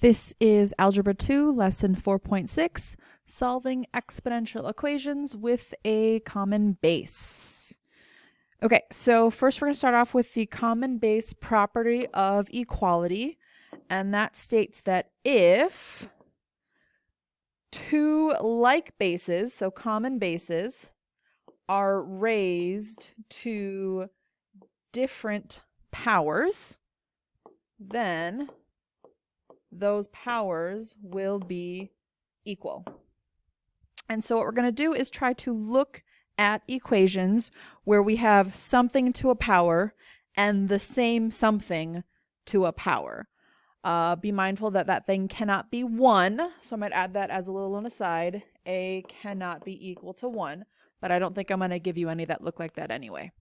This is Algebra 2, Lesson 4.6, Solving Exponential Equations with a Common Base. Okay, so first we're going to start off with the common base property of equality, and that states that if two like bases, so common bases, are raised to different powers, then those powers will be equal. And so what we're going to do is try to look at equations where we have something to a power and the same something to a power. Be mindful that that thing cannot be 1, so I might add that as a little on the side. A cannot be equal to 1, but I don't think I'm going to give you any that look like that anyway.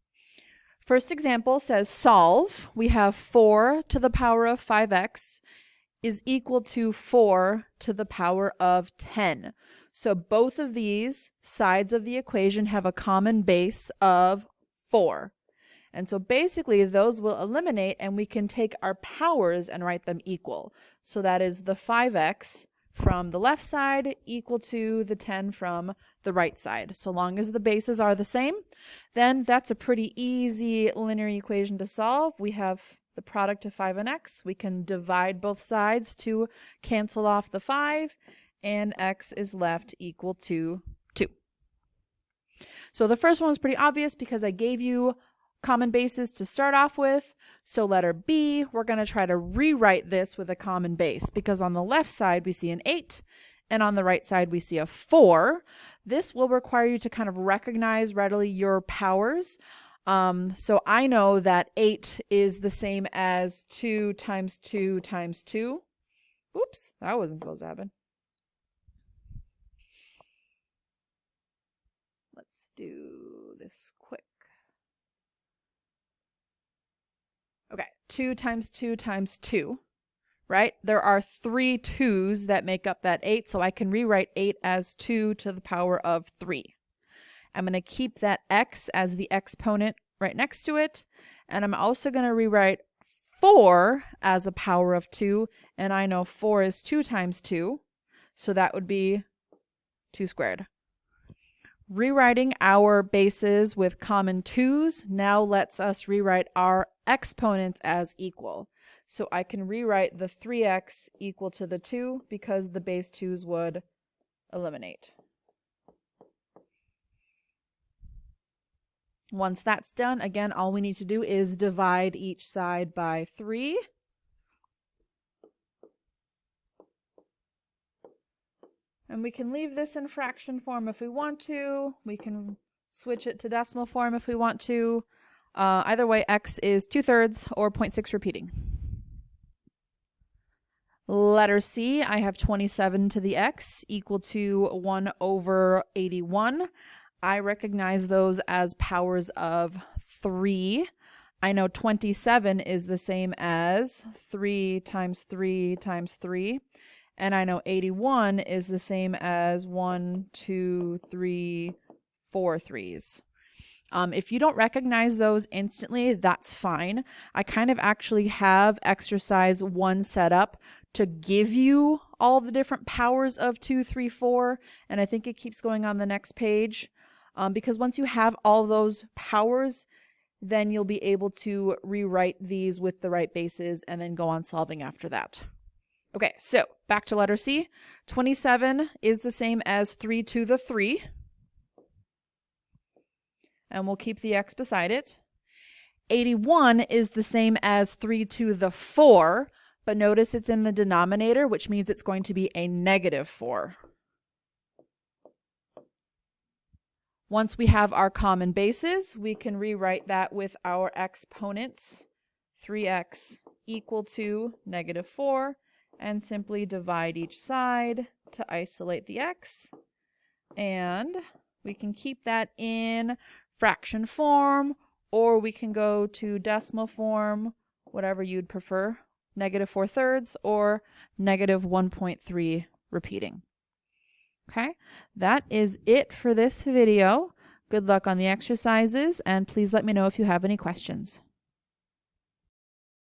First example says solve. We have 4 to the power of 5x is equal to 4 to the power of 10. So both of these sides of the equation have a common base of 4. And so basically those will eliminate and we can take our powers and write them equal. So that is the 5x from the left side equal to the 10 from the right side. So long as the bases are the same, then that's a pretty easy linear equation to solve. We have the product of 5 and x. We can divide both sides to cancel off the 5, and x is left equal to 2. So the first one was pretty obvious because I gave you common bases to start off with. So letter B, we're going to try to rewrite this with a common base because on the left side we see an 8 and on the right side we see a 4. This will require you to kind of recognize readily your powers. So I know that 8 is the same as 2 times 2 times 2. Oops, that wasn't supposed to happen. Let's do this quick. Okay, 2 times 2 times 2, right? There are 3 2's that make up that 8, so I can rewrite 8 as 2 to the power of 3. I'm going to keep that x as the exponent right next to it, and I'm also going to rewrite 4 as a power of 2, and I know 4 is 2 times 2, so that would be 2 squared. Rewriting our bases with common 2's now lets us rewrite our exponents as equal. So I can rewrite the 3x equal to the 2 because the base 2's would eliminate. Once that's done, again, all we need to do is divide each side by 3. And we can leave this in fraction form if we want to. We can switch it to decimal form if we want to. Either way, x is 2/3 or 0.6 repeating. Letter C, I have 27 to the x equal to 1 over 81. I recognize those as powers of 3. I know 27 is the same as 3 times 3 times 3. And I know 81 is the same as 1, 2, 3, 4 3's. If you don't recognize those instantly, that's fine. I kind of actually have exercise 1 set up to give you all the different powers of 2, 3, 4, and I think it keeps going on the next page. Because once you have all those powers, then you'll be able to rewrite these with the right bases and then go on solving after that. Okay, so back to letter C. 27 is the same as 3 to the 3. And we'll keep the x beside it. 81 is the same as 3 to the 4, but notice it's in the denominator, which means it's going to be a negative 4. Once we have our common bases, we can rewrite that with our exponents. 3x equal to negative 4, and simply divide each side to isolate the x. And we can keep that in fraction form, or we can go to decimal form, whatever you'd prefer, negative 4/3 or negative 1.3 repeating. Okay, that is it for this video. Good luck on the exercises, and please let me know if you have any questions.